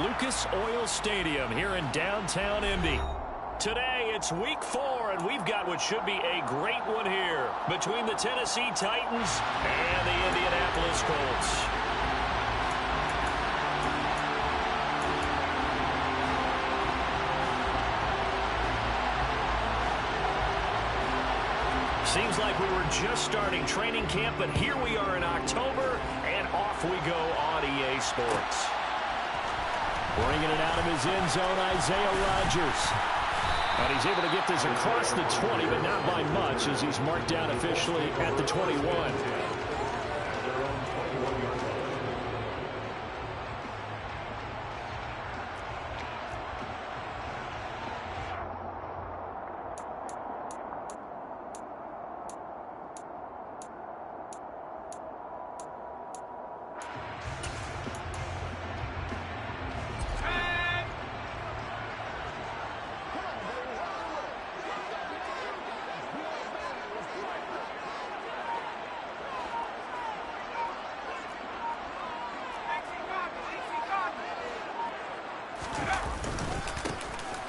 Lucas Oil Stadium here in downtown Indy. Today, it's week 4, and we've got what should be a great one here between the Tennessee Titans and the Indianapolis Colts. Seems like we were just starting training camp, but here we are in October, and off we go on EA Sports. Bringing it out of his end zone, Isaiah Rodgers. And he's able to get this across the 20, but not by much, as he's marked down officially at the 21.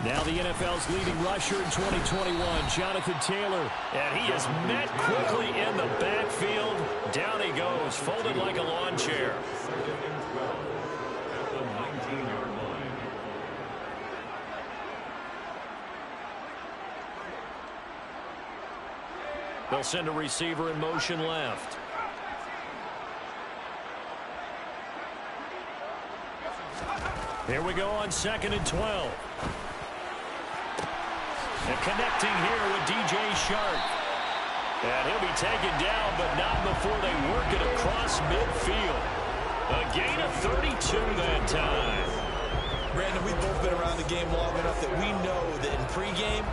Now the NFL's leading rusher in 2021, Jonathan Taylor. And he is met quickly in the backfield. Down he goes, folded like a lawn chair. They'll send a receiver in motion left. Here we go on 2nd and 12. And connecting here with DJ Shark. And he'll be taken down, but not before they work it across midfield. A gain of 32 that time. Brandon, we've both been around the game long enough that we know that in pregame,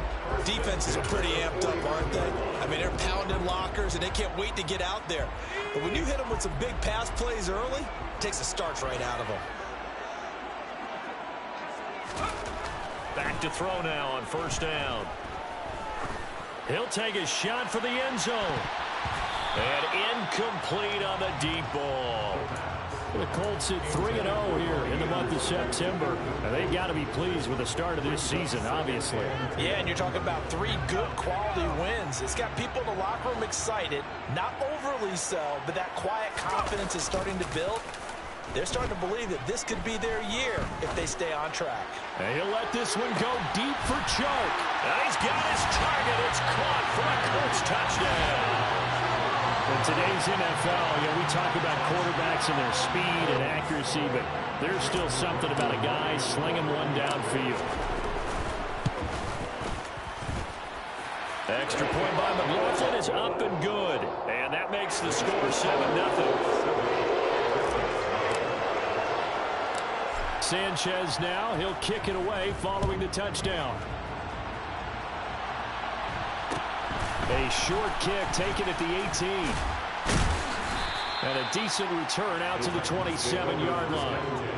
defenses are pretty amped up, aren't they? I mean, they're pounding lockers, and they can't wait to get out there. But when you hit them with some big pass plays early, it takes the starch right out of them. Back to throw now on 1st down. He'll take a shot for the end zone. And incomplete on the deep ball. The Colts at 3-0 here in the month of September. And they've got to be pleased with the start of this season, obviously. Yeah, and you're talking about 3 good quality wins. It's got people in the locker room excited. Not overly so, but that quiet confidence is starting to build. They're starting to believe that this could be their year if they stay on track. And he'll let this one go deep for Chark. And he's got his target. It's caught for a Colts touchdown. In today's NFL, we talk about quarterbacks and their speed and accuracy, but there's still something about a guy slinging one downfield. Extra point by McLaughlin is up and good. And that makes the score 7-0. Sanchez now, he'll kick it away following the touchdown. A short kick taken at the 18. And a decent return out to the 27-yard line.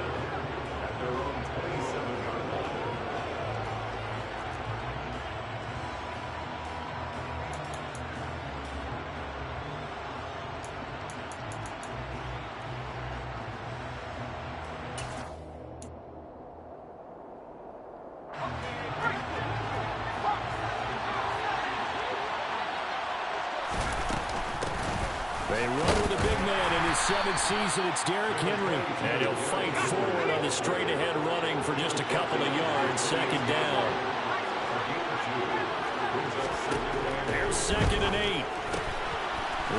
They run with a big man in his 7th season. It's Derrick Henry. And he'll fight forward on the straight-ahead running for just a couple of yards. 2nd down. There's 2nd and 8.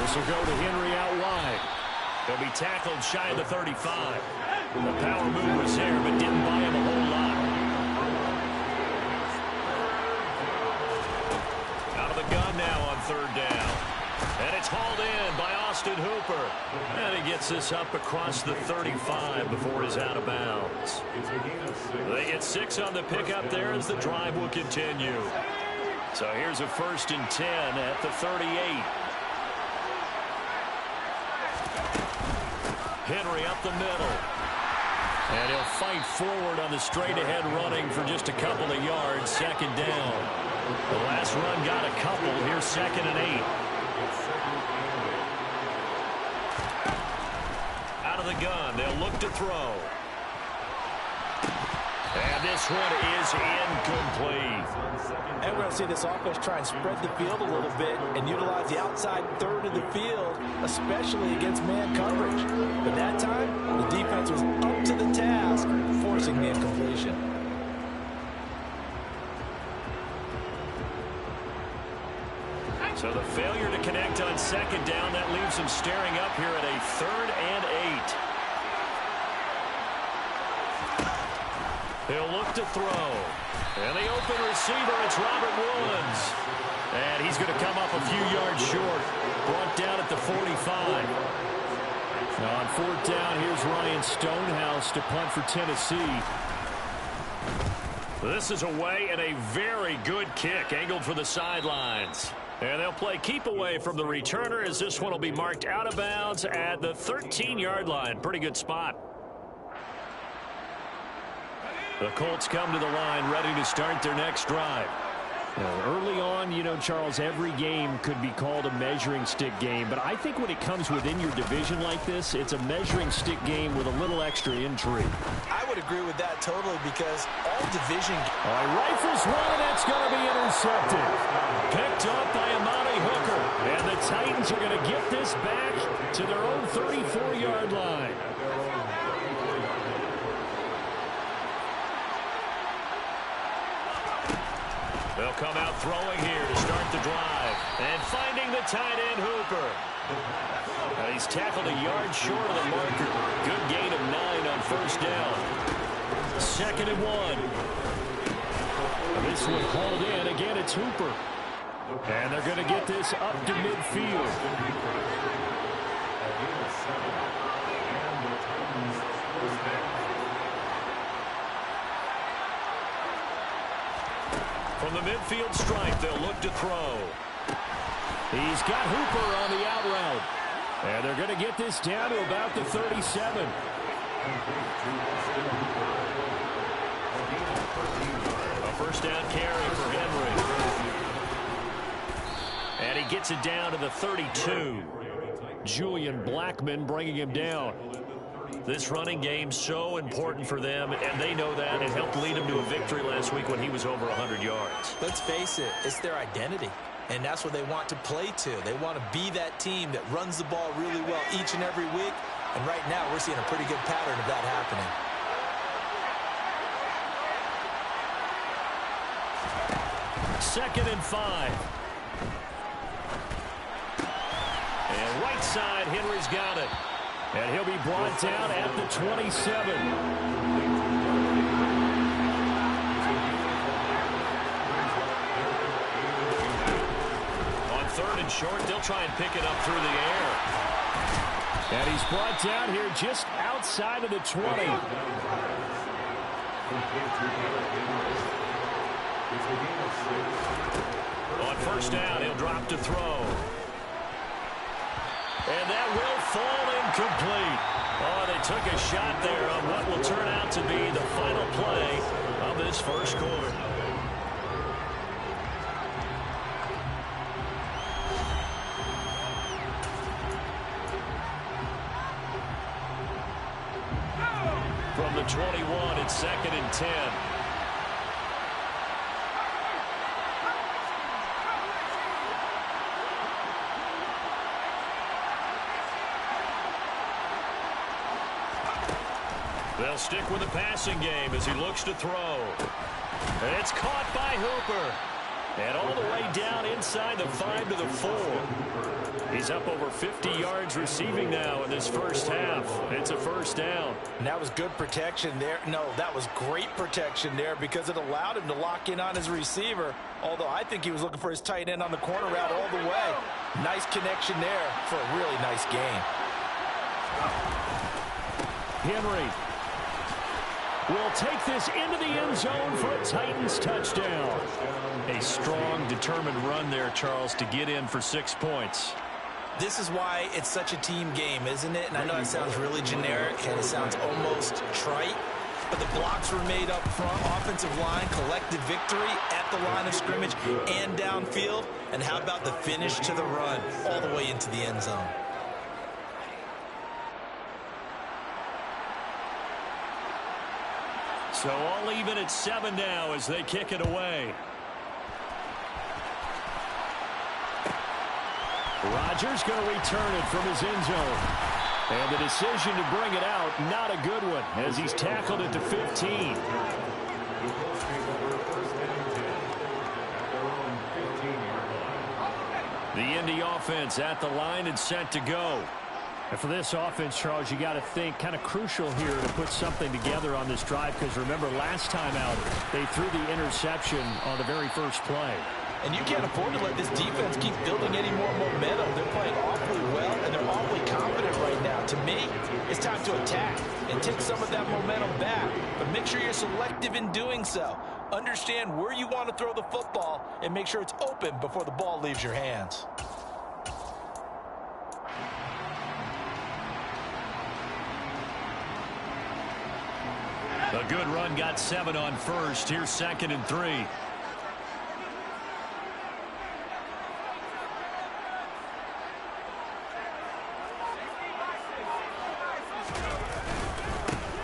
This will go to Henry out wide. He'll be tackled shy of the 35. The power move was there, but didn't buy him a whole lot. Out of the gun now on 3rd down. And it's hauled in by Austin Hooper. And he gets this up across the 35 before he's out of bounds. They get 6 on the pickup there as the drive will continue. So here's a 1st and 10 at the 38. Henry up the middle. And he'll fight forward on the straight-ahead running for just a couple of yards. 2nd down. The last run got a couple. Here's 2nd and 8. Out of the gun. They'll look to throw. this one is incomplete. And we're going to see this offense try and spread the field a little bit and utilize the outside third of the field, especially against man coverage. But that time, the defense was up to the task, forcing the incompletion. So the failure to connect on second down, that leaves them staring up here at a 3rd and 8. He'll look to throw. And the open receiver, it's Robert Woods. And he's going to come up a few yards short. Brought down at the 45. Now on 4th down, here's Ryan Stonehouse to punt for Tennessee. This is away and a very good kick, angled for the sidelines. And they'll play keep away from the returner as this one will be marked out of bounds at the 13-yard line. Pretty good spot. The Colts come to the line ready to start their next drive. Now, early on, you know, Charles, every game could be called a measuring stick game. But I think when it comes within your division like this, it's a measuring stick game with a little extra intrigue. I would agree with that totally because all division... All right, rifles one, and it's going to be intercepted. Picked up by Amani Hooker. And the Titans are going to get this back to their own 34-yard line. They'll come out throwing here to start the drive. And finding the tight end, Hooper. Now he's tackled a yard short of the marker. Good gain of 9 on 1st down. 2nd and 1. This one hauled in. Again, it's Hooper. And they're going to get this up to midfield. From the midfield stripe, they'll look to throw. He's got Hooper on the out route. And they're going to get this down to about the 37. A 1st down carry for Henry. And he gets it down to the 32. Julian Blackman bringing him down. This running game so important for them, and they know that. It helped lead them to a victory last week when he was over 100 yards. Let's face it, it's their identity, and that's what they want to play to. They want to be that team that runs the ball really well each and every week, and right now we're seeing a pretty good pattern of that happening. Second and 5. And right side, Henry's got it. And he'll be brought down at the 27. On 3rd and short, they'll try and pick it up through the air. And he's brought down here just outside of the 20. On 1st down, he'll drop to throw. And that will fall incomplete. Oh, they took a shot there on what will turn out to be the final play of this 1st quarter. From the 21, it's 2nd and 10. They'll stick with the passing game as he looks to throw. And it's caught by Hooper. And all the way down inside the 5 to the 4. He's up over 50 yards receiving now in this 1st half. It's a 1st down. And that was good protection there. No, that was great protection there because it allowed him to lock in on his receiver. Although I think he was looking for his tight end on the corner route all the way. Nice connection there for a really nice game. Henry will take this into the end zone for a Titans touchdown. A strong, determined run there, Charles, to get in for 6 points. This is why it's such a team game, isn't it? And I know it sounds really generic and it sounds almost trite, but the blocks were made up front. Offensive line, collective victory at the line of scrimmage and downfield. And how about the finish to the run all the way into the end zone? So all even at 7 now as they kick it away. Rodgers going to return it from his end zone. And the decision to bring it out, not a good one, as he's tackled at the 15. The Indy offense at the line and set to go. And for this offense, Charles, you got to think kind of crucial here to put something together on this drive, because remember last time out they threw the interception on the very first play. And you can't afford to let this defense keep building any more momentum. They're playing awfully well, and they're awfully confident right now. To me, it's time to attack and take some of that momentum back. But make sure you're selective in doing so. Understand where you want to throw the football and make sure it's open before the ball leaves your hands. A good run got 7 on first. Here's 2nd and 3.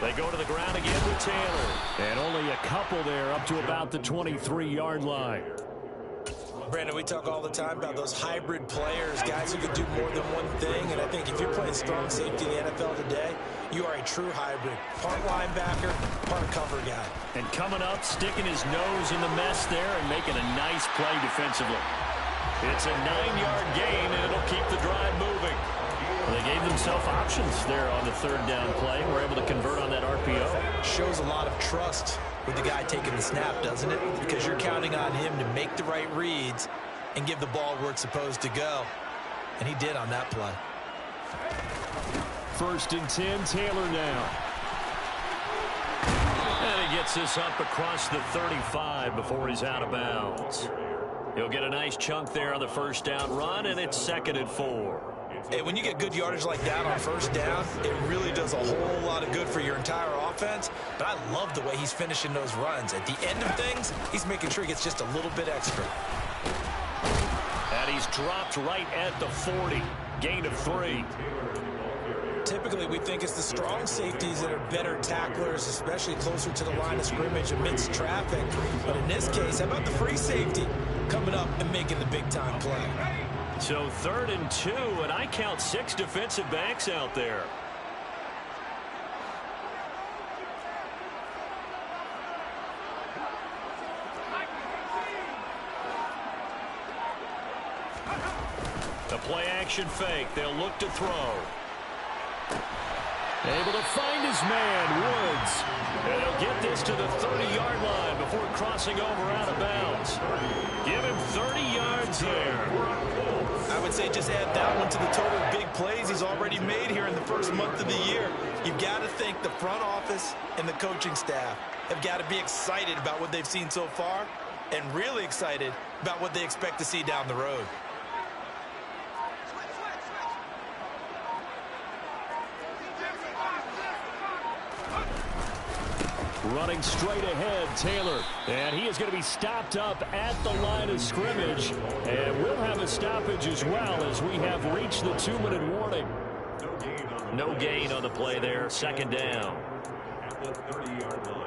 They go to the ground again with Taylor. And only a couple there up to about the 23-yard line. Brandon, we talk all the time about those hybrid players, guys who can do more than one thing. And I think if you're playing strong safety in the NFL today, you are a true hybrid. Part linebacker, part cover guy. And coming up, sticking his nose in the mess there and making a nice play defensively. It's a 9-yard gain, and it'll keep the drive moving. Well, they gave themselves options there on the 3rd down play. Were able to convert on that RPO. Shows a lot of trust with the guy taking the snap, doesn't it? Because you're counting on him to make the right reads and give the ball where it's supposed to go. And he did on that play. 1st and 10, Taylor now. And he gets this up across the 35 before he's out of bounds. He'll get a nice chunk there on the 1st down run, and it's 2nd and 4. Hey, when you get good yardage like that on 1st down, it really does a whole lot of good for your entire offense. But I love the way he's finishing those runs. At the end of things, he's making sure he gets just a little bit extra. And he's dropped right at the 40. Gain of 3. Typically, we think it's the strong safeties that are better tacklers, especially closer to the line of scrimmage amidst traffic. But in this case, how about the free safety coming up and making the big-time play? So 3rd and 2, and I count 6 defensive backs out there. The play-action fake. They'll look to throw. Able to find his man, Woods. And he'll get this to the 30-yard line before crossing over out of bounds. Give him 30 yards there. I would say just add that one to the total big plays he's already made here in the first month of the year. You've got to think the front office and the coaching staff have got to be excited about what they've seen so far and really excited about what they expect to see down the road. Running straight ahead, Taylor. And he is going to be stopped up at the line of scrimmage. And we'll have a stoppage as well as we have reached the 2-minute warning. No gain on the play there. 2nd down. At the 30-yard line.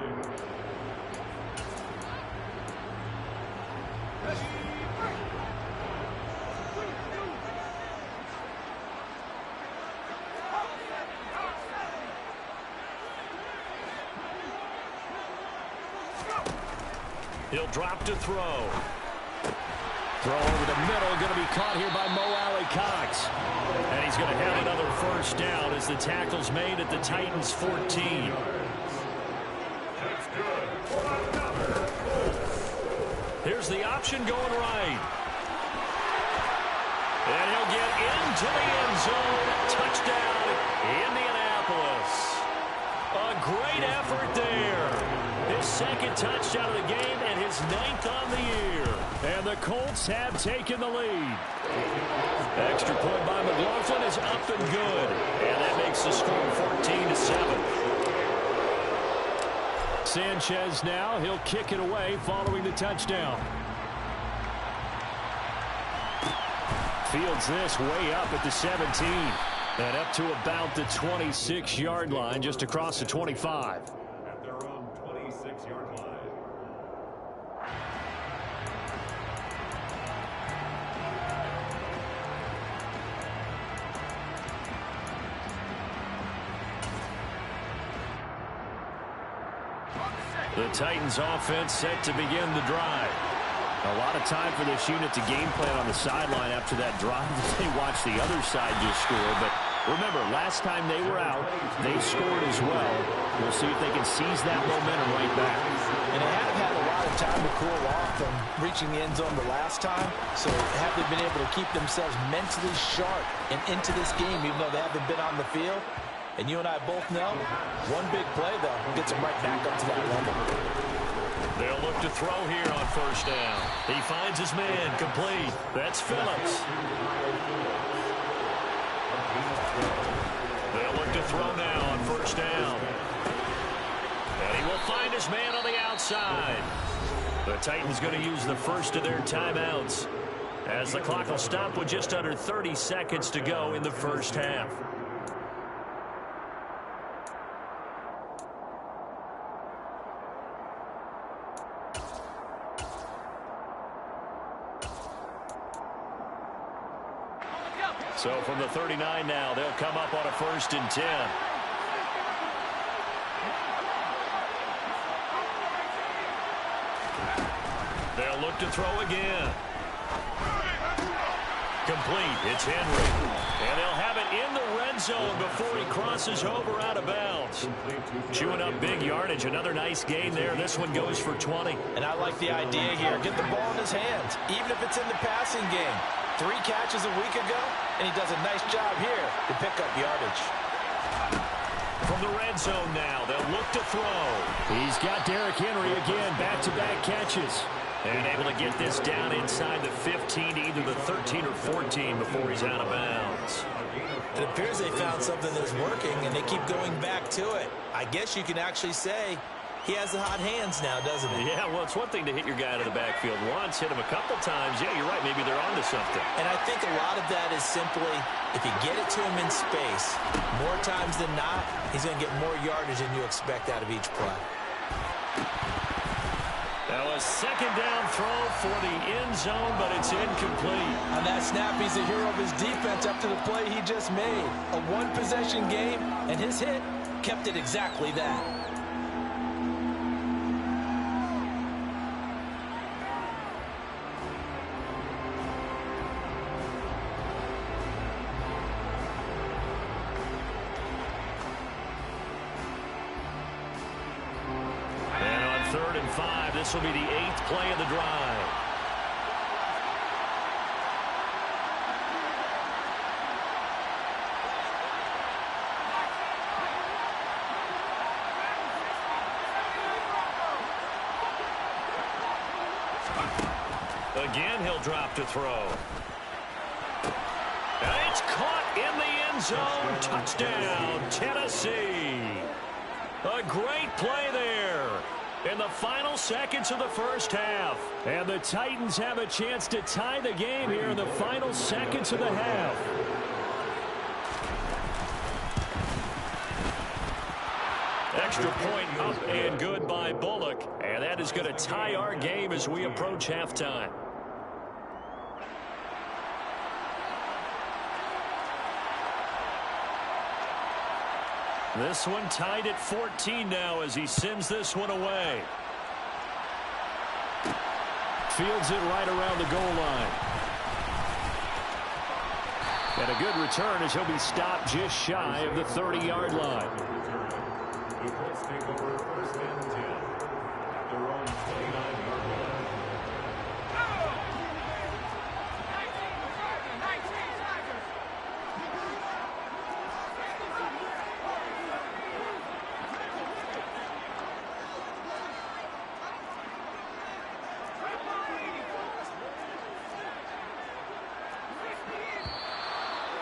He'll drop to throw. Throw over the middle, going to be caught here by Mo Alley-Cox. And he's going to have another 1st down as the tackle's made at the Titans' 14. Here's the option going right. And he'll get into the end zone. Touchdown, Indianapolis. A great effort there. His 2nd touchdown of the game and his 9th on the year. And the Colts have taken the lead. Extra point by McLaughlin is up and good. And that makes the score 14-7. Sanchez now, he'll kick it away following the touchdown. Fields this way up at the 17. And up to about the 26-yard line, just across the 25. At their own 26. The Titans offense set to begin the drive. A lot of time for this unit to game plan on the sideline after that drive. They watched the other side just score. But remember, last time they were out, they scored as well. We'll see if they can seize that momentum right back. And they have had a lot of time to cool off from reaching the end zone the last time. So have they been able to keep themselves mentally sharp and into this game, even though they haven't been on the field? And you and I both know, one big play, though, gets them right back up to that level. They'll look to throw here on first down. He finds his man, complete. That's Phillips. They'll look to throw now on first down. And he will find his man on the outside. The Titans going to use the first of their timeouts, as the clock will stop with just under 30 seconds to go in the first half. So from the 39 now, they'll come up on a 1st and 10. They'll look to throw again. Complete. It's Henry. And they'll have it in the red zone before he crosses over out of bounds. Chewing up big yardage. Another nice gain there. This one goes for 20. And I like the idea here. Get the ball in his hands, even if it's in the passing game. 3 catches a week ago, and he does a nice job here to pick up yardage. From the red zone now, they'll look to throw. He's got Derrick Henry again, back-to-back catches. And able to get this down inside the 15 to either the 13 or 14 before he's out of bounds. It appears they found something that's working, and they keep going back to it. I guess you can actually say he has the hot hands now, doesn't he? Yeah, well, it's one thing to hit your guy out of the backfield once, hit him a couple times. Yeah, you're right. Maybe they're onto something. And I think a lot of that is simply, if you get it to him in space, more times than not, he's going to get more yardage than you expect out of each play. Now a 2nd down throw for the end zone, but it's incomplete. On that snap, he's a hero of his defense up to the play he just made. A one-possession game, and his hit kept it exactly that. This will be the 8th play of the drive. Again, he'll drop to throw. And it's caught in the end zone. Touchdown, Tennessee. A great play there in the final seconds of the first half. And the Titans have a chance to tie the game here in the final seconds of the half. Extra point up and good by Bullock. And that is going to tie our game as we approach halftime. This one tied at 14 now as he sends this one away. Fields it right around the goal line. And a good return as he'll be stopped just shy of the 30-yard line. The Colts take over 1st and 10 at their own 29-yard line.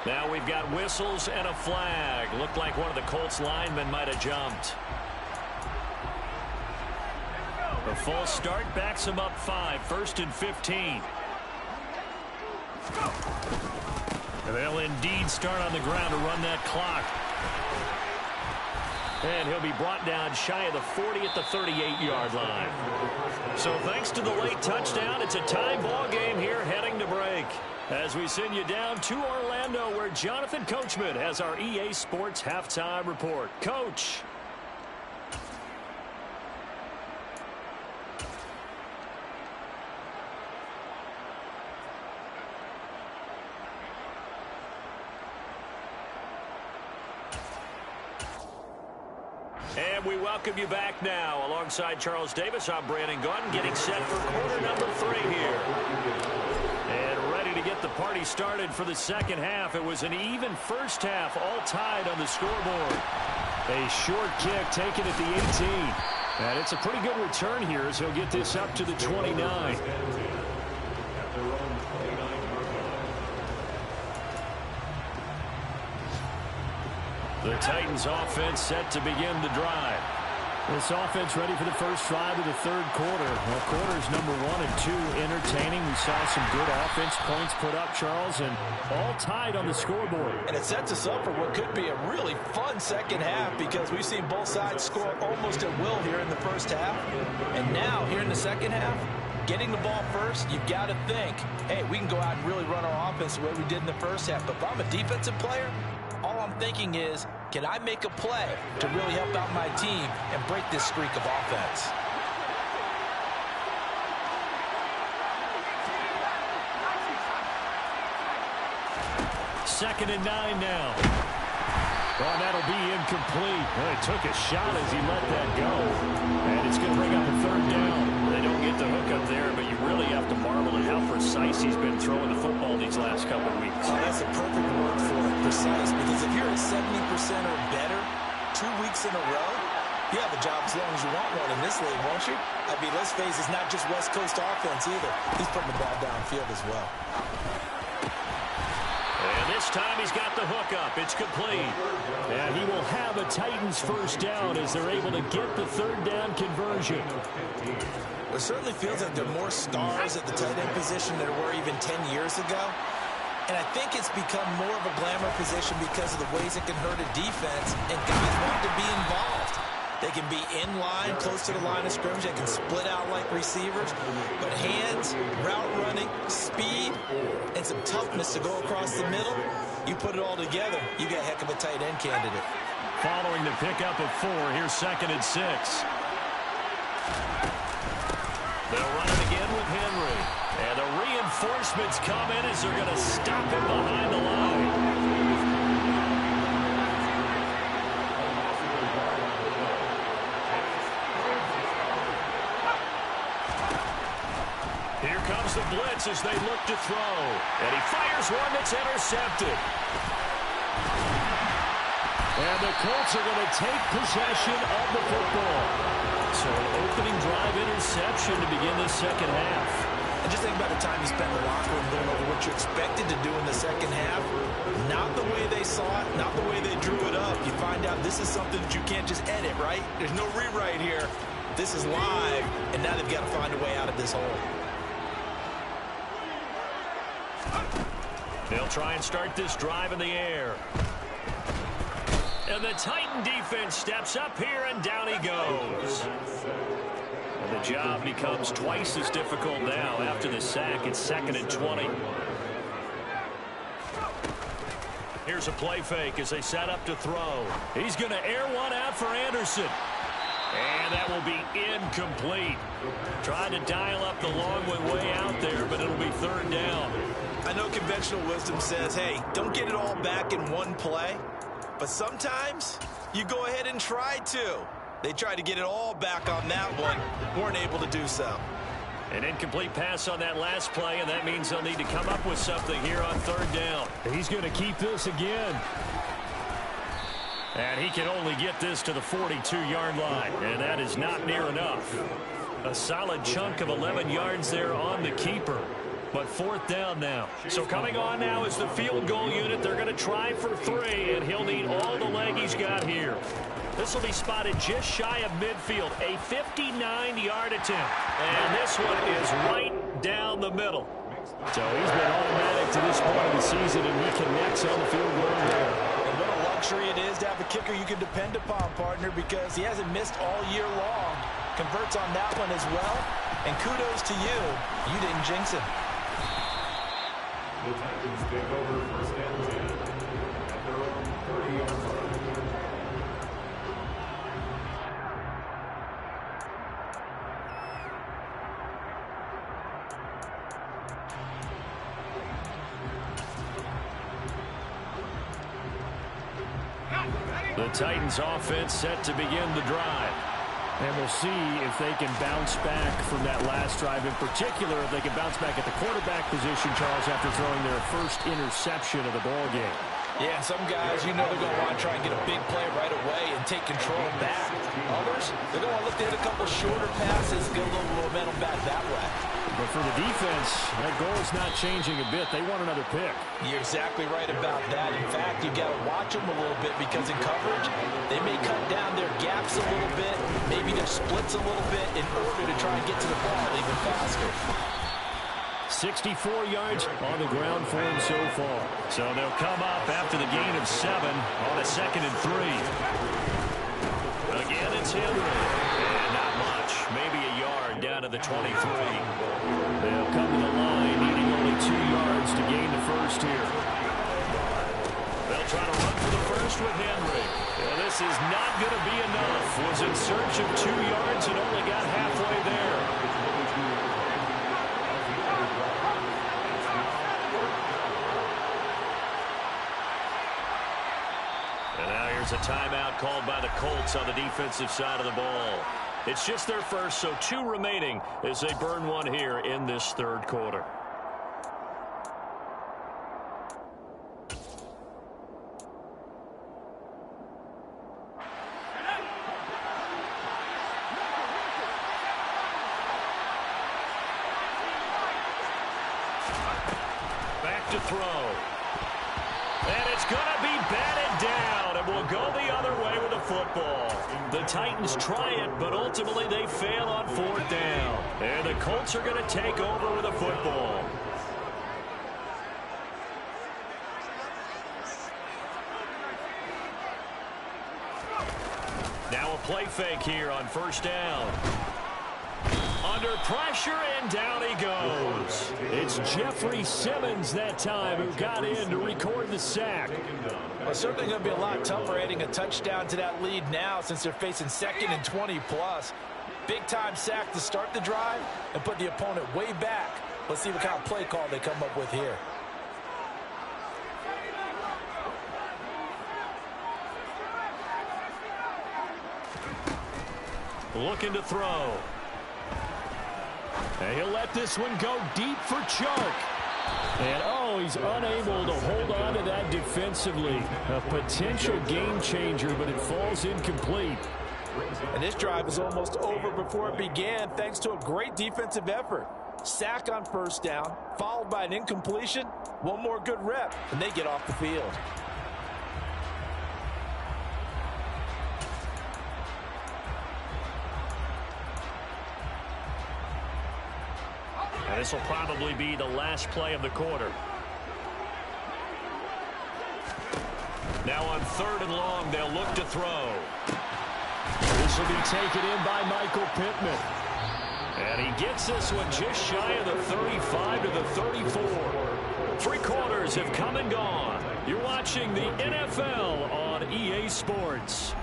Now we've got whistles and a flag. Looked like one of the Colts linemen might have jumped. A false start backs him up 5. 1st and 15. They'll indeed start on the ground to run that clock. And he'll be brought down shy of the 40 at the 38-yard line. So thanks to the late touchdown, it's a tie ball game here heading to break. As we send you down to Orlando, where Jonathan Coachman has our EA Sports halftime report. Coach. And we welcome you back now. Alongside Charles Davis, I'm Brandon Gaudin, getting set for quarter number 3 here. And ready to get the party started for the second half. It was an even first half, all tied on the scoreboard. A short kick taken at the 18. And it's a pretty good return here as he'll get this up to the 29. The Titans offense set to begin the drive. This offense ready for the first drive of the third quarter. Well, quarters number 1 and 2 entertaining. We saw some good offense points put up, Charles, and all tied on the scoreboard. And it sets us up for what could be a really fun second half because we've seen both sides score almost at will here in the first half. And now, here in the second half, getting the ball first, you've got to think, hey, we can go out and really run our offense the way we did in the first half. But if I'm a defensive player, all I'm thinking is, can I make a play to really help out my team and break this streak of offense? Second and 9 now. Well, that'll be incomplete. Well, he took a shot as he let that go. And it's going to bring up a third down. They don't get the hook up there, but you really have to marvel at how precise he's been throwing the football these last couple of weeks. Oh, that's a perfect word for it, precise, because if you're at 70% or better 2 weeks in a row, you have a job as long as you want one in this league, won't you? I mean, let's face it, it's not just West Coast offense either. He's putting the ball downfield as well. And this time he's got the hook up. It's complete. And he will have a Titans first down as they're able to get the third down conversion. It certainly feels like there are more stars at the tight end position than there were even 10 years ago. And I think it's become more of a glamour position because of the ways it can hurt a defense, and guys want to be involved. They can be in line, close to the line of scrimmage. They can split out like receivers. But hands, route running, speed, and some toughness to go across the middle, you put it all together, you got a heck of a tight end candidate. Following the pickup of 4, here's 2nd and 6. They'll run it again with Henry. And the reinforcements come in as they're going to stop him behind the line. Here comes the blitz as they look to throw. And he fires one that's intercepted. And the Colts are going to take possession of the football. So an opening drive interception to begin this second half. And just think about the time you spent in the locker room going over what you expected to do in the second half. Not the way they saw it, not the way they drew it up. You find out this is something that you can't just edit, right? There's no rewrite here. This is live, and now they've got to find a way out of this hole. They'll try and start this drive in the air. And the Titan defense steps up here, and down he goes. And the job becomes twice as difficult now after the sack. It's 2nd and 20. Here's a play fake as they set up to throw. He's going to air one out for Anderson. And that will be incomplete. Trying to dial up the long one way out there, but it'll be 3rd down. I know conventional wisdom says, hey, don't get it all back in one play. But sometimes you go ahead and try to. They tried to get it all back on that one. Weren't able to do so. An incomplete pass on that last play, and that means they'll need to come up with something here on 3rd down. He's going to keep this again. And he can only get this to the 42-yard line, and that is not near enough. A solid chunk of 11 yards there on the keeper. But 4th down now. So coming on now is the field goal unit. They're going to try for 3, and he'll need all the leg he's got here. This will be spotted just shy of midfield. A 59-yard attempt. And this one is right down the middle. So he's been automatic to this point of the season, and he connects on the field goal there. And what a luxury it is to have a kicker you can depend upon, partner, because he hasn't missed all year long. Converts on that one as well. And kudos to you. You didn't jinx him. The Titans take over 1st and 10 at their own 30-yard line. Ready? The Titans offense set to begin the drive. And we'll see if they can bounce back from that last drive. In particular, if they can bounce back at the quarterback position, Charles, after throwing their first interception of the ball game. Yeah, some guys, you know they're going to want to try and get a big play right away and take control back. Others, they're going to look to hit a couple shorter passes, get a little momentum back that way. But for the defense, that goal is not changing a bit. They want another pick. You're exactly right about that. In fact, you got to watch them a little bit because in coverage, they may cut down their gaps a little bit, maybe their splits a little bit in order to try and get to the ball even faster. 64 yards on the ground for him so far. So they'll come up after the gain of 7 on a 2nd and 3. Again, it's Henry. And not much. Maybe a yard down to the 23. They'll come to the line, needing only 2 yards to gain the first here. They'll try to run for the first with Henry. And this is not going to be enough. Was in search of 2 yards and only got halfway there. And now here's a timeout called by the Colts on the defensive side of the ball. It's just their first, so 2 remaining as they burn one here in this third quarter. Back to throw. And it's going to be batted down, and will go the other way with the football. The Titans try it, but ultimately they fail on 4th down. And the Colts are going to take over with the football. Now a play fake here on 1st down. Under pressure, and down he goes. It's Jeffrey Simmons that time who got in to record the sack. Well, it's certainly going to be a lot tougher adding a touchdown to that lead now since they're facing 2nd and 20+. Big-time sack to start the drive and put the opponent way back. Let's see what kind of play call they come up with here. Looking to throw. And he'll let this one go deep for Chark. And, oh, he's unable to hold on to that defensively. A potential game changer, but it falls incomplete. And this drive is almost over before it began thanks to a great defensive effort. Sack on 1st down, followed by an incompletion. One more good rep, and they get off the field. And this will probably be the last play of the quarter. Now on 3rd and long, they'll look to throw. This will be taken in by Michael Pittman. And he gets this one just shy of the 35 to the 34. 3 quarters have come and gone. You're watching the NFL on EA Sports.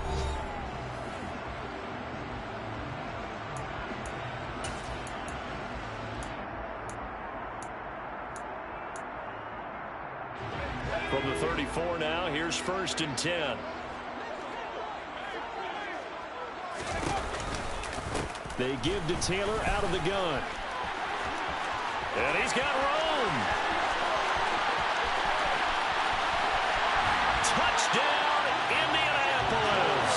From the 34 now, here's 1st and 10. They give to Taylor out of the gun. And he's got room. Touchdown, Indianapolis.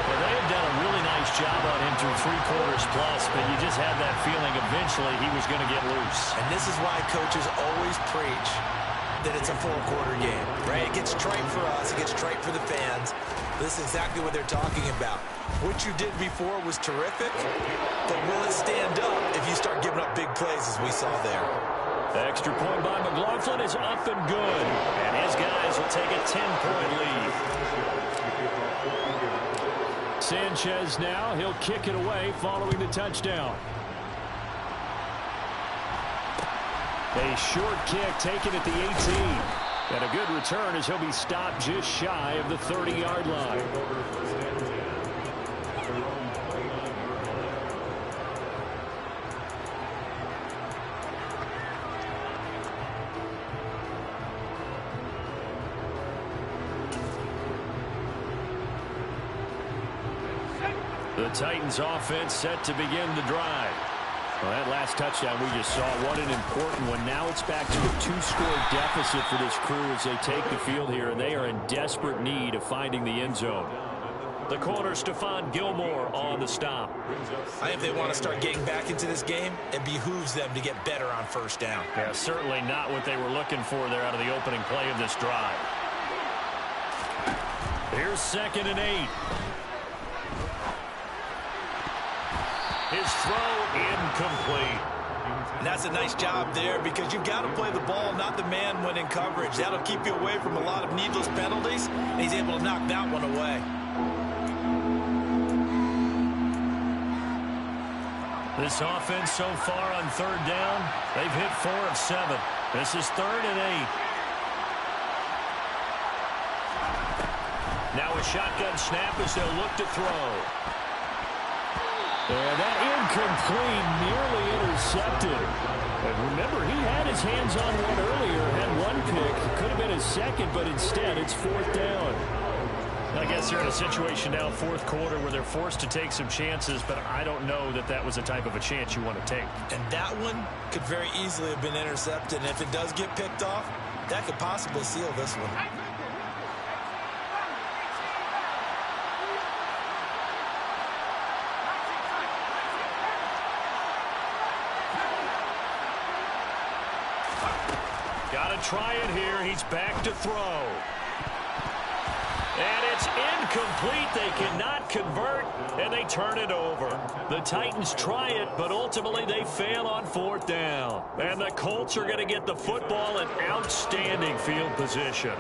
Well, they have done a really nice job on him through 3 quarters plus, but you just had that feeling eventually he was going to get loose. And this is why coaches always preach that it's a 4-quarter game, right? It gets trite for us. It gets trite for the fans. This is exactly what they're talking about. What you did before was terrific, but will it stand up if you start giving up big plays as we saw there? The extra point by McLaughlin is up and good, and his guys will take a 10-point lead. Sanchez now, he'll kick it away following the touchdown. A short kick taken at the 18. And a good return as he'll be stopped just shy of the 30-yard line. The Titans offense set to begin the drive. Well, that last touchdown we just saw, what an important one. Now it's back to a 2-score deficit for this crew as they take the field here, and they are in desperate need of finding the end zone. The corner, Stephon Gilmore, on the stop. I think if they want to start getting back into this game, it behooves them to get better on first down. Yeah, certainly not what they were looking for there out of the opening play of this drive. Here's 2nd and 8. His throw incomplete. And that's a nice job there because you've got to play the ball, not the man when in coverage. That'll keep you away from a lot of needless penalties, and he's able to knock that one away. This offense so far on 3rd down, they've hit 4 of 7. This is 3rd and 8. Now a shotgun snap as they'll look to throw. And that incomplete, nearly intercepted. And remember, he had his hands on one earlier, had one pick. Could have been his second, but instead it's 4th down. I guess they're in a situation now, 4th quarter, where they're forced to take some chances, but I don't know that that was the type of a chance you want to take. And that one could very easily have been intercepted. And if it does get picked off, that could possibly seal this one. Got to try it here. He's back to throw. And it's incomplete. They cannot convert, and they turn it over. The Titans try it, but ultimately they fail on 4th down. And the Colts are going to get the football in outstanding field position.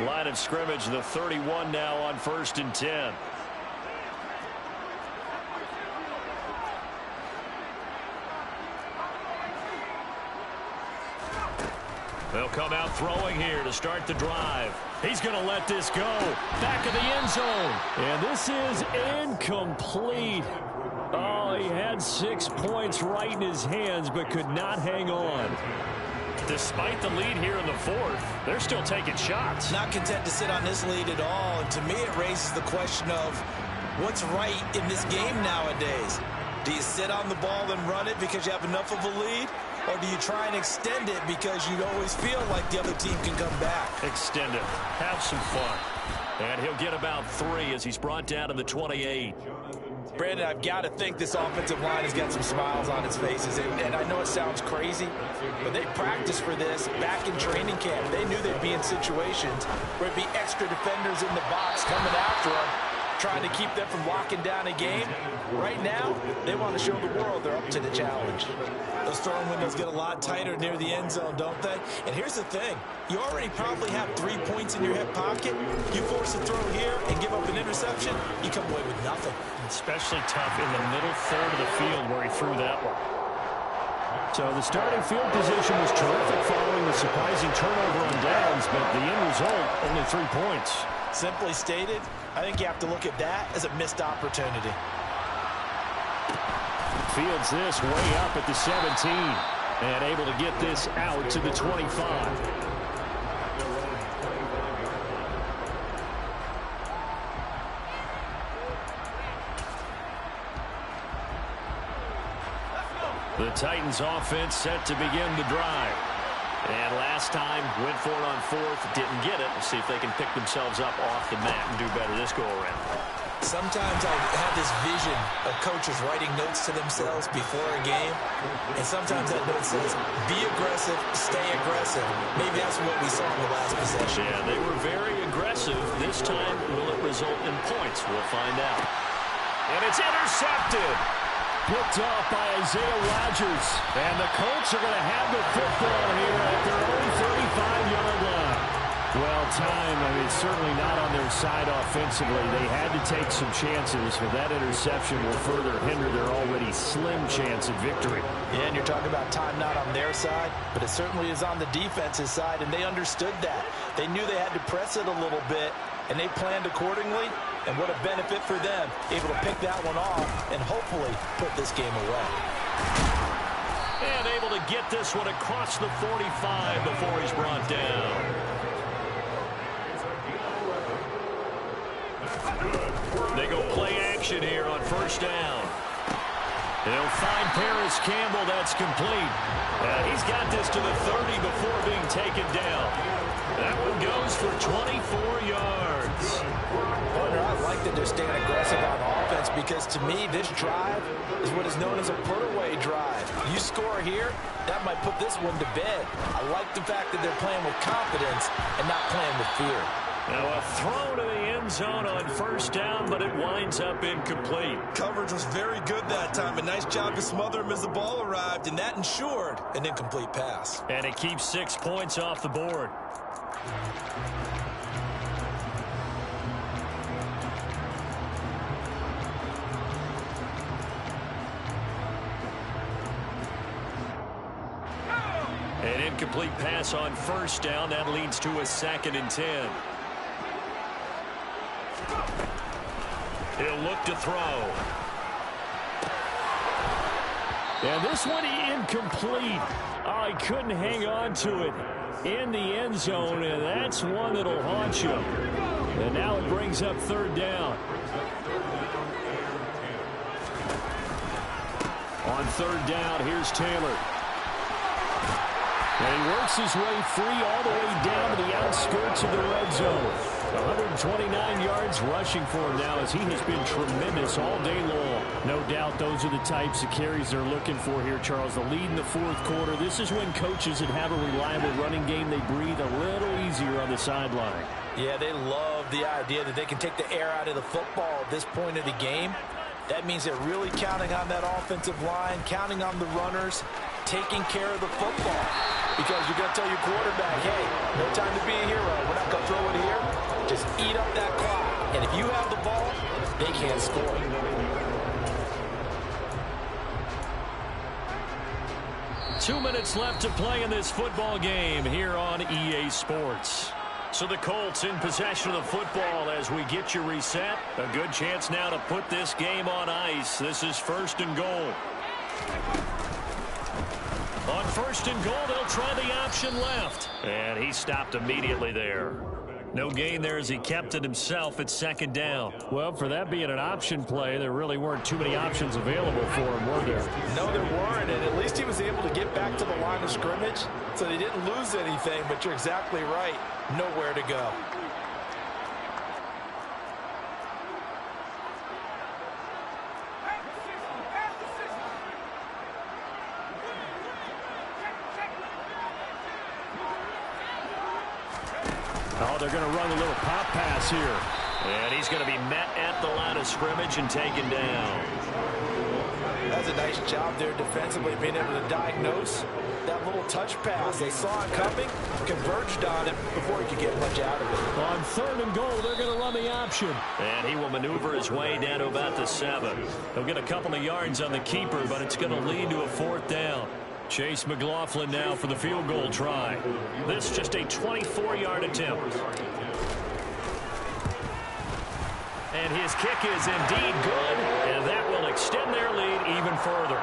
Line of scrimmage, the 31 now on 1st and 10. They'll come out throwing here to start the drive. He's going to let this go. Back of the end zone. And this is incomplete. Oh, he had 6 points right in his hands, but could not hang on. Despite the lead here in the 4th, they're still taking shots. Not content to sit on this lead at all. And to me, it raises the question of what's right in this game nowadays. Do you sit on the ball and run it because you have enough of a lead? Or do you try and extend it because you always feel like the other team can come back? Extend it. Have some fun. And he'll get about 3 as he's brought down to the 28. Brandon, I've got to think this offensive line has got some smiles on its faces. And I know it sounds crazy, but they practiced for this back in training camp. They knew they'd be in situations where it'd be extra defenders in the box coming after them, trying to keep them from locking down a game. Right now, they want to show the world they're up to the challenge. Those throwing windows get a lot tighter near the end zone, don't they? And here's the thing. You already probably have 3 points in your hip pocket. You force a throw here and give up an interception, you come away with nothing. Especially tough in the middle 3rd of the field where he threw that one. So the starting field position was terrific following the surprising turnover on downs, but the end result, only 3 points. Simply stated, I think you have to look at that as a missed opportunity. Fields this way up at the 17 and able to get this out to the 25. The Titans offense set to begin the drive. And last time, went for it on 4th, didn't get it. Let's see if they can pick themselves up off the mat and do better this go-around. Sometimes I have this vision of coaches writing notes to themselves before a game, and sometimes that note says, be aggressive, stay aggressive. Maybe that's what we saw in the last possession. Yeah, they were very aggressive. This time, will it result in points? We'll find out. And it's intercepted. Picked off by Isaiah Rodgers. And the Colts are going to have the football here at their own 35-yard line. Well, certainly not on their side offensively. They had to take some chances, but that interception will further hinder their already slim chance of victory. Yeah, and you're talking about time not on their side, but it certainly is on the defense's side, and they understood that. They knew they had to press it a little bit, and they planned accordingly, and what a benefit for them, able to pick that one off and hopefully put this game away. And able to get this one across the 45 before he's brought down. They go play action here on first down. He'll find Paris Campbell. That's complete. He's got this to the 30 before being taken down. That one goes for 24 yards. I like that they're staying aggressive on offense because, to me, this drive is what is known as a put-away drive. You score here, that might put this one to bed. I like the fact that they're playing with confidence and not playing with fear. Now a throw to the end zone on first down, but it winds up incomplete. Coverage was very good that time. A nice job to smother him as the ball arrived, and that ensured an incomplete pass. And it keeps 6 points off the board. An incomplete pass on first down. That leads to a 2nd and 10. He'll look to throw. And this one incomplete. Oh, he couldn't hang on to it in the end zone, and that's one that'll haunt you. And now it brings up 3rd down. On 3rd down, here's Taylor. And he works his way free all the way down to the outskirts of the red zone. 129 yards rushing for him now as he has been tremendous all day long. No doubt those are the types of carries they're looking for here, Charles. The lead in the 4th quarter. This is when coaches that have a reliable running game, they breathe a little easier on the sideline. Yeah, they love the idea that they can take the air out of the football at this point of the game. That means they're really counting on that offensive line, counting on the runners, taking care of the football. Because you're going to tell your quarterback, hey, no time to be a hero. We're not going to throw it here. Just eat up that clock. And if you have the ball, they can't score. 2 minutes left to play in this football game here on EA Sports. So the Colts in possession of the football as we get you reset. A good chance now to put this game on ice. This is 1st and goal. On 1st and goal, they'll try the option left. And he stopped immediately there. No gain there as he kept it himself at 2nd down. Well, for that being an option play, there really weren't too many options available for him, were there? No, there weren't, and at least he was able to get back to the line of scrimmage, so they didn't lose anything, but you're exactly right. Nowhere to go. Oh, they're going to run a little pop pass here. And he's going to be met at the line of scrimmage and taken down. That's a nice job there defensively, being able to diagnose that little touch pass. They saw it coming, converged on it before he could get much out of it. On 3rd and goal, they're going to run the option. And he will maneuver his way down to about the 7. He'll get a couple of yards on the keeper, but it's going to lead to a 4th down. Chase McLaughlin now for the field goal try. This just a 24-yard attempt. And his kick is indeed good, and that will extend their lead even further.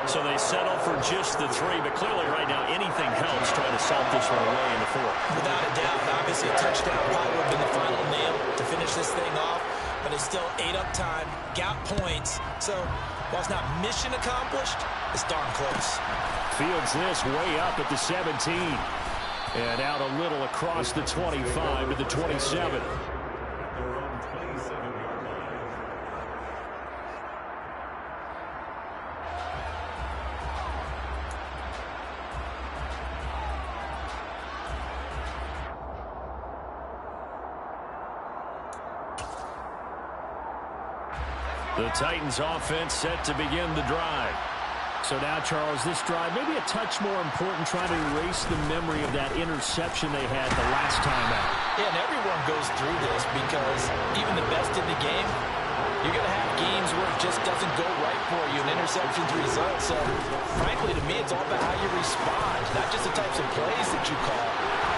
So they settle for just the 3, but clearly right now anything helps trying to salt this one away in the 4th. Without a doubt, obviously a touchdown probably would have been the final nail to finish this thing off, but it's still 8 up time, got points. So while it's not mission accomplished, it's darn close. Fields this way up at the 17. And out a little across the 25 to the 27. The Titans offense set to begin the drive. So now, Charles, this drive maybe a touch more important, trying to erase the memory of that interception they had the last time out. Yeah, and everyone goes through this because even the best in the game, you're going to have games where it just doesn't go right for you, and interceptions result. So, frankly, to me, it's all about how you respond, not just the types of plays that you call,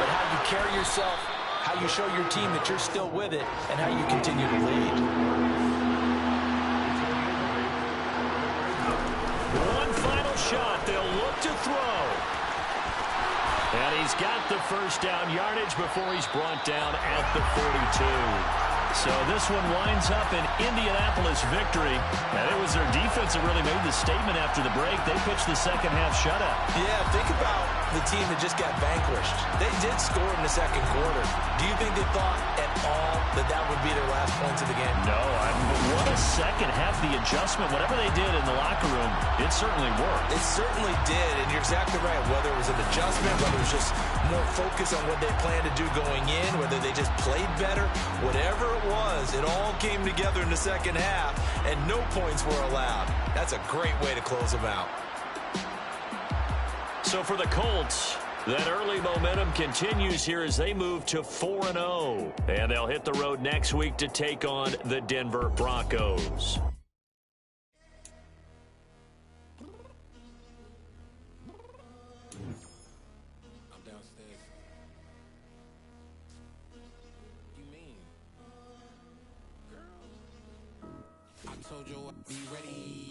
but how you carry yourself, how you show your team that you're still with it, and how you continue to lead. One final shot. They'll look to throw. And he's got the first down yardage before he's brought down at the 42. So this one winds up an Indianapolis victory. And it was their defense that really made the statement after the break. They pitched the second half shutout. Yeah, think about the team that just got vanquished. They did score in the second quarter. Do you think they thought at all that that would be their last points of the game? No, what a second half. The adjustment, whatever they did in the locker room, it certainly worked. It certainly did, and you're exactly right. Whether it was an adjustment, whether it was just more focus on what they planned to do going in, whether they just played better, whatever it was, it all came together in the second half, and no points were allowed. That's a great way to close them out. So for the Colts, that early momentum continues here as they move to 4-0. And they'll hit the road next week to take on the Denver Broncos. I'm downstairs. You mean? Girl, I told you I'd be ready.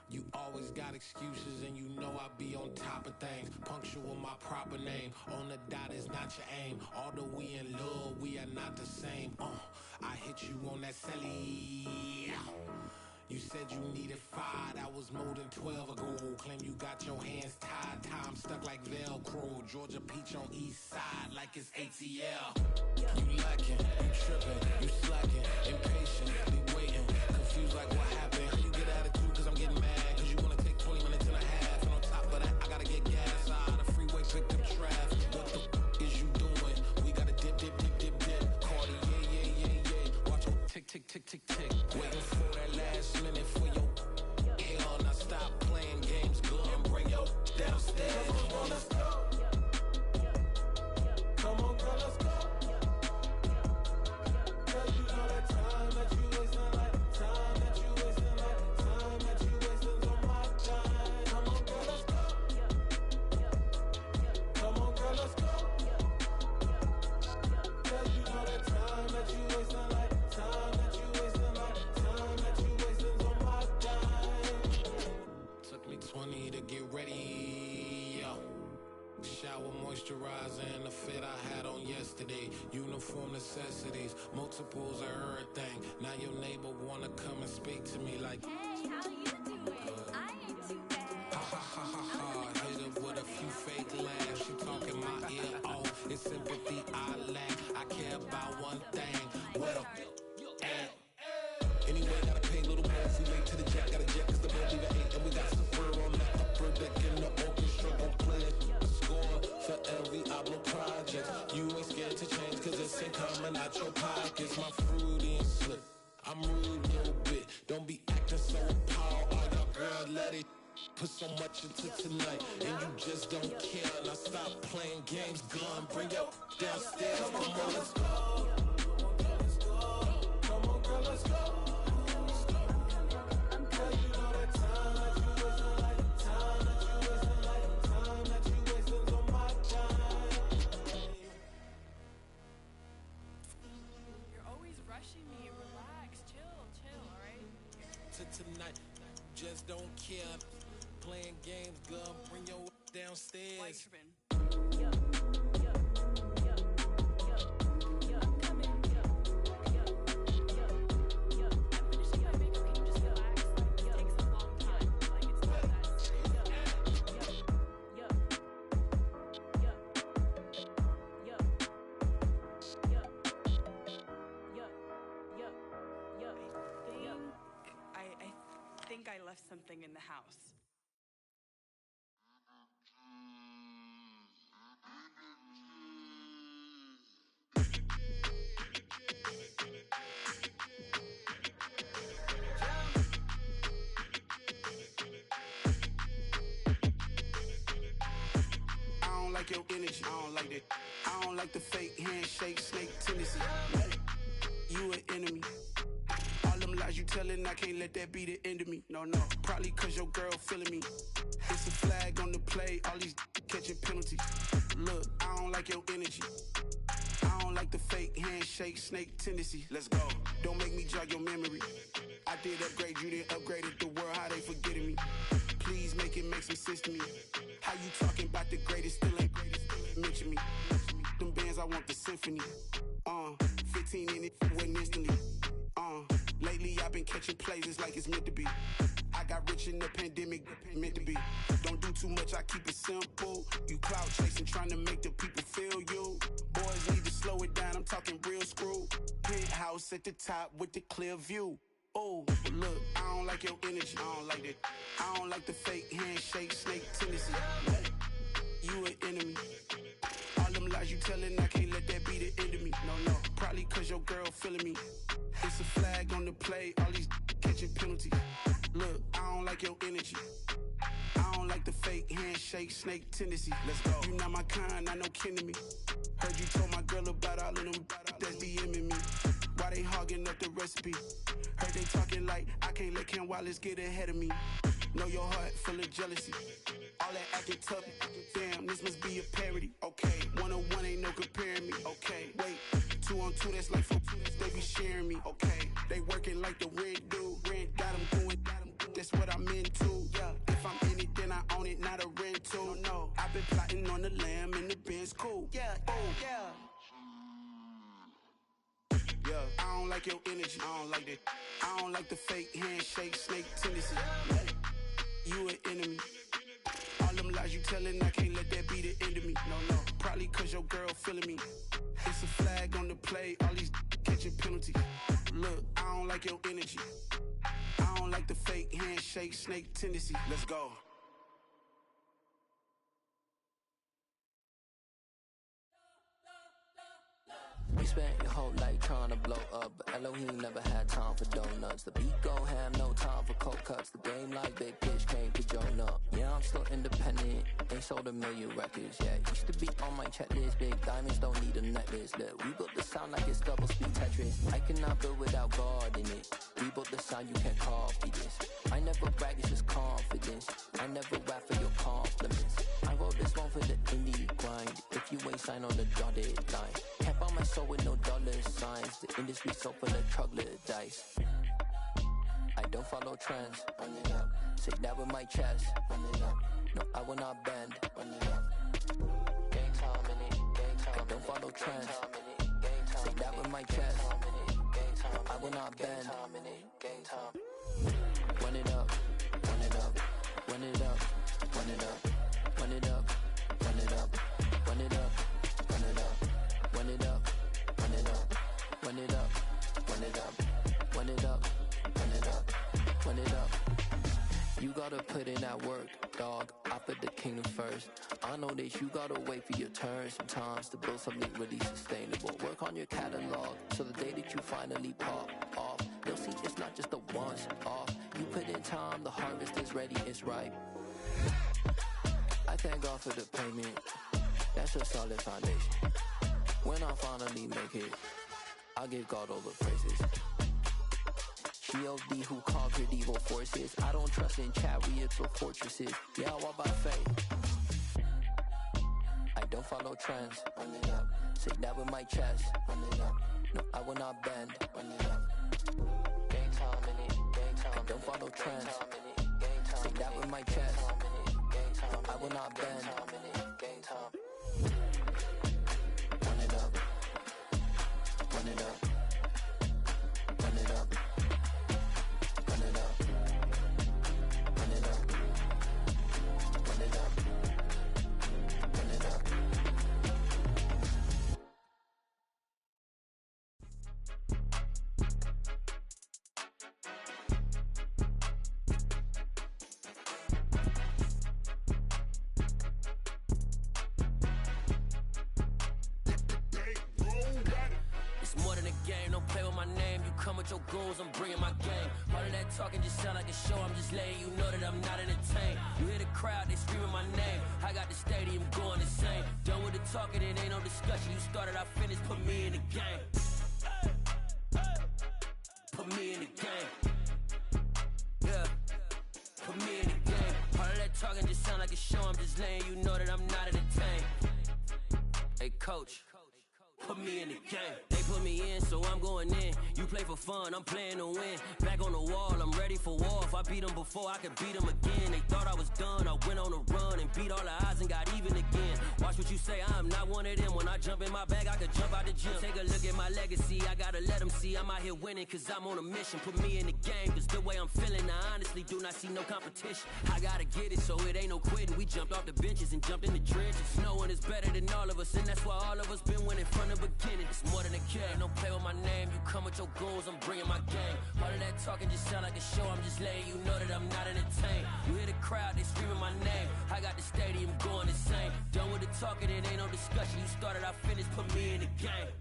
You always got excuses and you know I be on top of things. Punctual my proper name. On the dot is not your aim. Although we in love, we are not the same. I hit you on that celly. You said you needed 5, that was more than 12 ago. Claim you got your hands tied, time stuck like Velcro. Georgia Peach on east side like it's ATL. You lacking, you tripping, you slacking, impatiently waiting, confused like what happened. How you get attitude cause I'm getting mad, cause you wanna take 20 minutes and a half. And on top of that, I gotta get gas out of the freeway, picked up traffic. What the is you doing? We gotta dip. Cardi, yeah. Watch your tick. Waiting for that last minute for your hell. Now stop playing games, go and bring your downstairs. Come on, let's go. Come on, girl, let's go. Girl, you know that time that you wasting, like time that you wasting, like time that you wasting on my time. Come on, girl, let's go. Come on, girl, let's go. Girl, you know that time that you wasting, like time that you wasting, like time that you wasting on my time. Took me 20 to get ready. Yo. Shower moisturizer and the fit I had on yesterday. Uniform necessities, multiples of everything. Now your neighbor wanna come and speak to me like, hey, how you doing? I ain't too bad. ha. Hit her with a few fake laughs. She talking my ear off. It's sympathy I lack. I care about one thing. What up? Anyway, gotta pay a little more. If we late to the jack, gotta jet cause the boat leave at 8. And we got Safir on the upper deck in the orchestra. Gon' play a score for every Ablo project. You ain't scared to change cause it's ain't coming out your pockets. My fruity and slip. I'm rude a little bit. Don't be acting so appalled. Oh, your girl, let it put so much into tonight. And you just don't care. Now stop playing games. Gun, bring your downstairs. Come on, let's go. Come on, girl, let's go. Girl, you know that time that you wasting, like time that you wasting, like time that you wasting on my time. You're always rushing me. Relax, chill, all right? To tonight, just don't care. Playing games, gun, bring your downstairs. White ribbon. I'm coming. I'm finishing my makeup. Can you just relax? It takes a long time. Like, it's not that serious. I think I left something in the house. I don't like your energy. I don't like that. I don't like the fake handshake, snake tendency. You an enemy. All them lies you telling, I can't let that be the end of me. No. Probably cause your girl feeling me. It's a flag on the play, all these catching penalties. Look, I don't like your energy. I don't like the fake handshake, snake tendency. Let's go. Don't make me jog your memory. I did upgrade, you didn't upgrade it. The world, how they forgetting me. Please make it make some sense to me. How you talking about the greatest, still ain't greatest, mention me. Them bands, I want the symphony. 15 18 and it went instantly. Lately I've been catching plays, it's like it's meant to be. I got rich in the pandemic, meant to be. Don't do too much, I keep it simple. You clout chasing, trying to make the people feel you. Boys need to slow it down, I'm talking real screw. Penthouse at the top with the clear view. Oh, look, I don't like your energy, I don't like that. I don't like the fake handshake, snake tendency. You an enemy. All them lies you telling, I can't let that be the end of me. No, probably cause your girl feeling me. It's a flag on the play, all these catching penalties. Look, I don't like your energy. I don't like the fake handshake, snake tendency. Let's go. You not my kind, I know kin to me. Heard you told my girl about all of them that's DMing me. Why they hogging up the recipe? Heard they talking like I can't let Ken Wallace get ahead of me. Know your heart full of jealousy. All that acting tough, damn, this must be a parody. Okay, 1-on-1 ain't no comparing me. Okay, wait, 2-on-2, that's like 4, they be sharing me. Okay, they working like the rent dude. Rent got them going, that's what I'm into. Yeah, if I'm in it, then I own it, not a rental. No, I've been plotting on the lamb and the Benz cool. Yeah, oh, yeah. Yeah, I don't like your energy, I don't like that. I don't like the fake handshake, snake tendency. You an enemy. All them lies you telling, I can't let that be the end of me. No, probably cause your girl feeling me. It's a flag on the play, all these catching penalties. Look, I don't like your energy. I don't like the fake handshake, snake tendency. Let's go. You spent your whole life trying to blow up, but Elohim never had time for donuts. The beat go ham, no time for cold cuts. The game like Big Pitch came to join up. Yeah, I'm still independent, ain't sold a million records yet. Used to be on my checklist, big diamonds don't need a necklace. Look, we built the sound like it's double speed Tetris. I cannot build without God in it. We built the sound, you can't copy this. I never brag, it's just confidence. I never rap for your compliments. I wrote this one for the indie grind. If you ain't signed on the dotted line, can't buy my soul with no dollar signs. The industry so full of troglodytes. I don't follow trends. Run it up. Say that with my chest. Run it up. No, I will not bend. Run it up. Gang time in it. Gang time. I don't follow trends. Say that with my chest. I will not bend. Gang time. Run it up. Run it up. Run it up. Run it up. Run it up. Run it up. Run it up. Run it up. Run it up. Run it up. Run it up. Run it up. Run it up. Run it up. Run it up. You gotta put in that work, dog. I put the kingdom first. I know that you gotta wait for your turn sometimes to build something really sustainable. Work on your catalog so the day that you finally pop off, they'll see it's not just a once off. You put in time, the harvest is ready, it's ripe. I thank God for the payment. That's a solid foundation. When I finally make it, I'll give God all the praises. G.O.D. who conquered evil forces. I don't trust in chariots or fortresses. Yeah, I walk by faith. I don't follow trends. Run it up. Say that with my chest. Run it up. No, I will not bend. Run it up. Gang time in it. Gang time. I don't follow trends. Say that with my chest. I will not bend. Gang time. Run it up. Run it up. Run it up. Run it up. Run it up. Run it up. Run it up. Come with your goons, I'm bringing my game. All of that talking just sound like a show. I'm just letting you know that I'm not entertained. You hear the crowd, they screaming my name. I got the stadium going insane. Done with the talking, it ain't no discussion. You started, I finished, put me in the game. Put me in the game. Yeah, put me in the game. All of that talking just sound like a show. I'm just letting you know that I'm not entertained. Hey, coach. Put me in the game. They put me in, so I'm going in. You play for fun, I'm playing to win. Back on the wall, I'm ready for war. If I beat them before I could beat them again. They thought I was done, I went on a run and beat all the odds and got even again. Watch what you say, I'm not one of them. When I jump in my bag, I could jump out the gym. Take a look at my legacy, I gotta let them see I'm out here winning, cause I'm on a mission. Put me in the game, cause the way I'm feeling, I honestly do not see no competition. I gotta get it, so it ain't no quitting. We jumped off the benches and jumped in the trenches. No one is better than all of us, and that's why all of us been winning from the beginning. It's more than a game, don't play with my name. You come with your goons, I'm bringing my game. All of that talking just sound like a show, I'm just letting you know that I'm not entertained. You hear the crowd, they screaming my name. I got the stadium going insane. Done with the talking, it ain't no discussion. You started, I finished, put me in the game.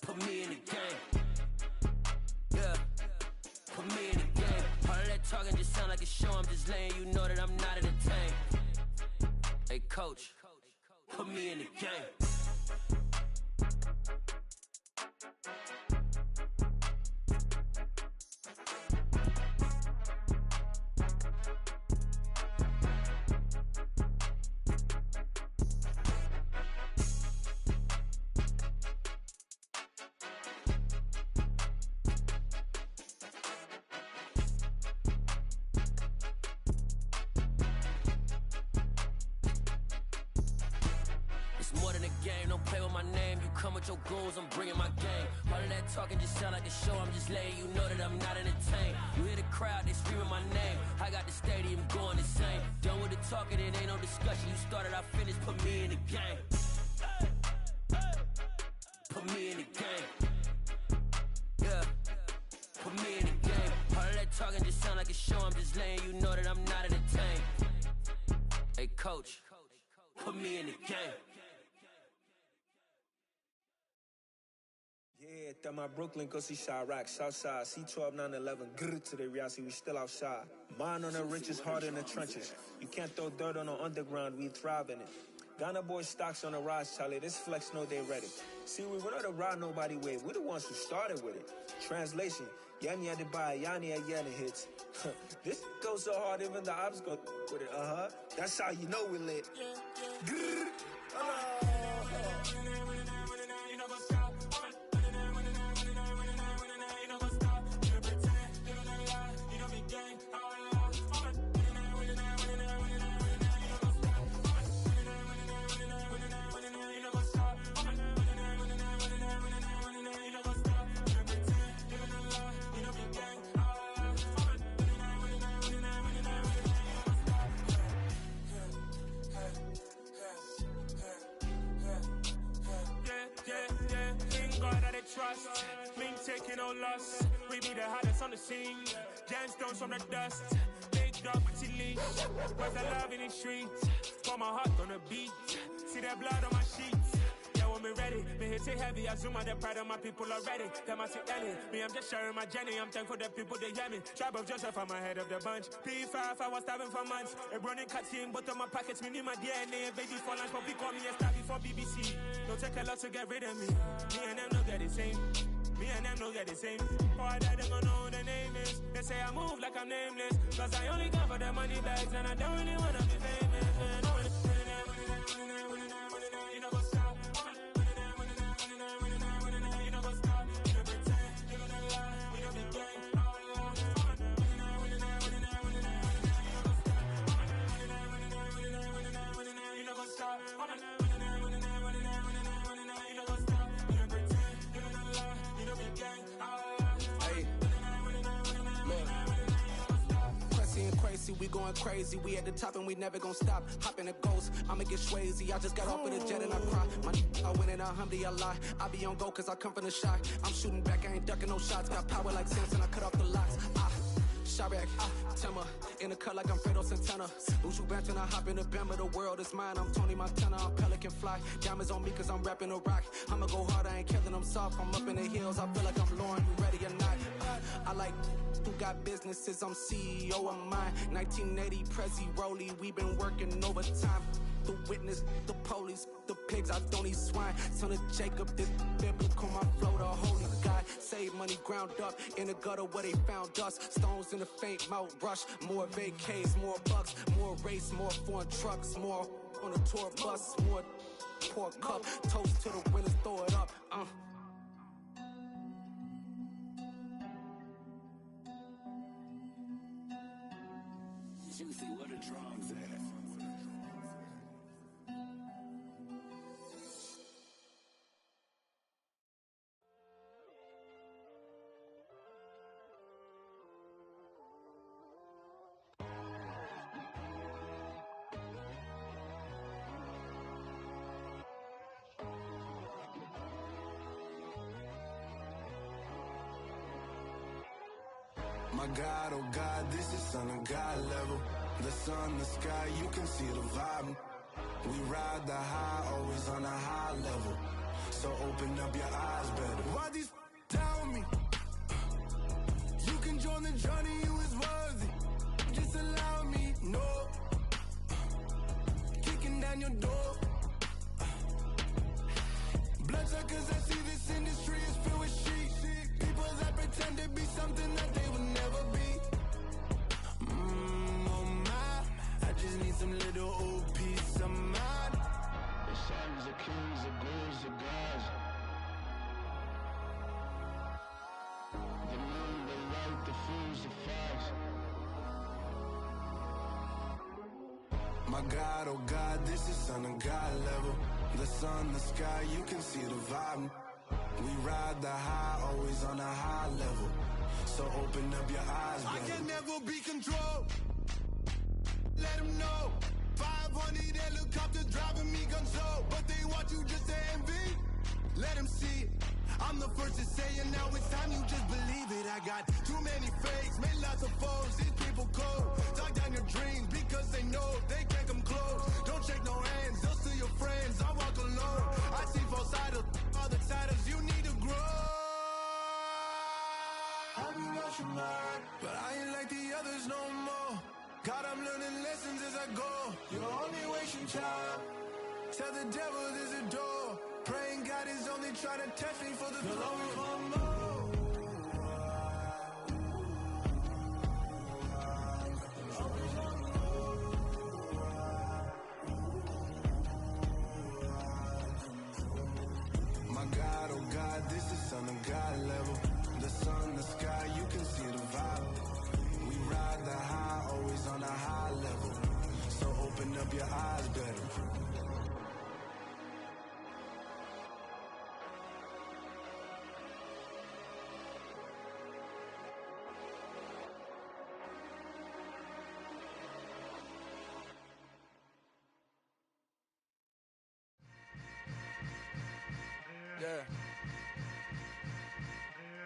Put me in the game. Yeah, put me in the game. All of that talking just sound like a show, I'm just letting you know that I'm not entertained. Hey coach, put me in the game. Your goals, I'm bringing my game. All of that talking just sound like a show, I'm just letting you know that I'm not entertained. You hear the crowd, they screaming my name. I got the stadium going insane. Done with the talking, it ain't no discussion. You started, I finished, put me in the game. Put me in the game. Yeah, put me in the game. All of that talking just sound like a show, I'm just letting you know that I'm not entertained. Hey coach, put me in the game. Yeah, that my Brooklyn, go see Chirac, Southside, C12, 911, grr to the reality, we still outside. Mine on the riches, hard in the trenches. You can't throw dirt on the underground, we thrive in it. Ghana boys stocks on the rise, Charlie, this flex know they ready. See, we went on the ride nobody wave, we're the ones who started with it. Translation, Yanni had to buy, Yanni had Yanni hits. This goes so hard, even the ops go with it, That's how you know we lit. Grr, trust, Ming taking no loss. We be the hottest on the scene. Gemstones from the dust. Big dog, pretty leash. Where's the love in the streets? Got my heart on the beat. See that blood on my sheets. Yeah, when me ready, me hit it heavy. I zoom out the pride of my people already. Them I see Ellie. Me, I'm just sharing my journey. I'm thankful the people they hear me. Tribe of Joseph, I'm ahead of the bunch. P5, I was starving for months. A running cut in, but on my pockets, me need my DNA. Baby for lunch, but we call me a star before BBC. Don't take a lot to get rid of me. Me and them don't get the same. Me and them don't get the same. All that they gonna know the name is. They say I move like I'm nameless. Cause I only come for the money bags and I don't really wanna be famous. You know what's up? You know what's up? You don't pretend, you don't lie, we don't be gang. You know what's up? Crazy, we going crazy. We at the top and we never gonna stop. Hop in a ghost, I'ma get swayzy. I just got off with a jet and I cry. I win in alhamdulillah. I be on go cause I come from the shot. I'm shooting back, I ain't ducking no shots. Got power like Samson, I cut off the locks. Chirac, Timmer, in the cut like I'm Fredo Santana. Uju Banton, I hop in the Bama, the world is mine. I'm Tony Montana, I'm Pelican Fly. Diamonds on me cause I'm rapping a rock. I'ma go hard, I ain't killing them soft. I'm up in the hills, I feel like I'm Lauren, you ready or not? I like who got businesses, I'm CEO of mine. 1980 Prezi Rolly, we been working overtime. The witness, the police, the pigs, I don't eat swine. Son of Jacob, this biblical, my flow, the holy God. Save money ground up in the gutter where they found us. Stones in the faint mouth rush. More vacays, more bucks, more race, more foreign trucks, more on a tour bus, more pour cup. Toast to the winners, throw it up. Juicy, where the drums at? My God, oh God, this is Son of God level. The sun, the sky, you can see the vibe. We ride the high, always on a high level. So open up your eyes better. Why these down me? You can join the journey, you is worthy. Just allow me, no. Kicking down your door. Bloodsuckers, I see this industry is filled with shit. People that pretend to be something that they would never be. Oh my, I just need some little old peace of mind. The sons of kings, the ghouls, the gods. The moon, the light, the fools, the facts. My God, oh God, this is Son of God level. The sun, the sky, you can see the vibe. We ride the high, always on a high level. So open up your eyes, baby. I can never be controlled. Let them know. 500 helicopters driving me gonzo. But they want you just to envy. Let them see it. I'm the first to say it, now it's time you just believe it. I got too many fakes, made lots of foes. These people cold. Talk down your dreams because they know they can't come close. Don't shake no hands, they'll still your friends. I walk alone. I see false idols, other titles, you need to grow. Have you lost your mind? But I ain't like the others no more. God, I'm learning lessons as I go. You're only wasting time. Tell the devil there's a door. Praying God is only trying to test me for the glory for more. My God, oh God, this is Son of God level. The sun, the sky, you can see the vibe. We ride the high, always on a high level. So open up your eyes better.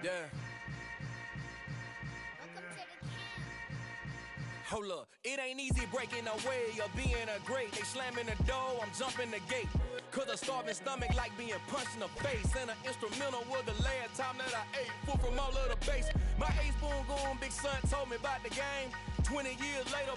Yeah. Hold up, it ain't easy breaking away or being a great. They slamming the door, I'm jumping the gate. Cause a starving stomach like being punched in the face. And an instrumental was the last time that I ate. Full from all of the bass. My A-spoon going, big son told me about the game. 20 years later,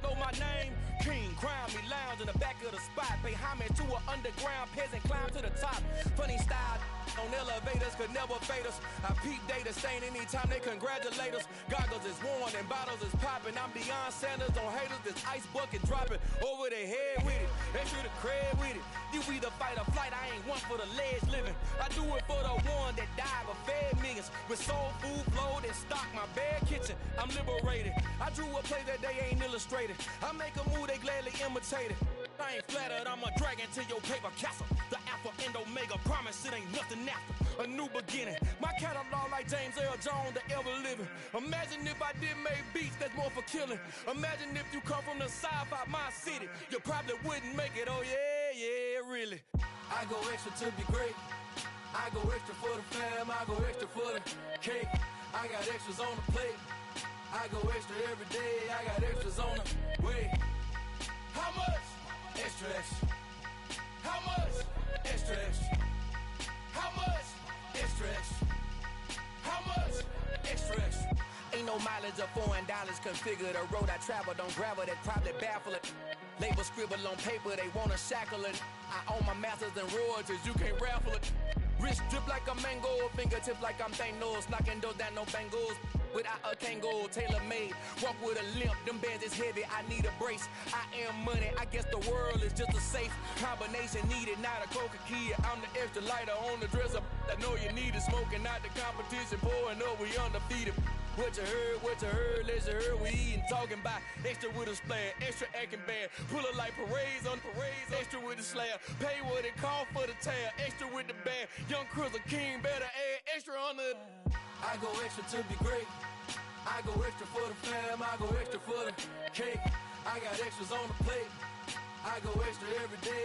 know my name. King, crown me, lounge in the back of the spot. Pay homage to an underground peasant, climb to the top. Funny style on elevators could never fade us. I peep data stain anytime they congratulate us. Goggles is worn and bottles is popping. I'm beyond Sanders on haters, this ice bucket dropping over their head with it. Extra the cred with it. You either fight or flight, I ain't one for the ledge living. I do it for the one that died but fed millions. With soul food flowed and stocked my bare kitchen. I'm liberated. I drew a play that they ain't illustrated. I make a move, they gladly imitate it. I ain't flattered, I'm a dragon to your paper castle. The Alpha and Omega, promise it ain't nothing after. A new beginning. My catalog like James L. Jones, the ever living. Imagine if I did make beats that's more for killing. Imagine if you come from the south out my city. You probably wouldn't make it, oh yeah, really. I go extra to be great. I go extra for the fam, I go extra for the cake. I got extras on the plate. I go extra every day, I got extras on the way. How much? Extra, extra. How much? Extra, extra. How much? Extra, extra. How much? Extra, extra. Ain't no mileage of $4 configure the road I travel. Don't gravel, that probably baffle it. Label scribble on paper, they wanna shackle it. I own my masters and royalties, you can't raffle it. Wrist drip like a mango, fingertips like I'm Thanos, knocking those down, no bangles. Without a Kango, tailor-made, walk with a limp, them bands is heavy, I need a brace. I am money, I guess the world is just a safe combination needed, not a coca key. I'm the extra lighter on the dresser, I know you need it, smoking out the competition, pouring up, we undefeated. What you heard, let's hear. We eating, talking about extra with a splash, extra acting bad. Pull it like parades on parades, extra with the slab. Pay what it cost for the tab, extra with the bag. Young Cruiser King, better add extra on the. I go extra to be great. I go extra for the fam, I go extra for the cake. I got extras on the plate. I go extra every day.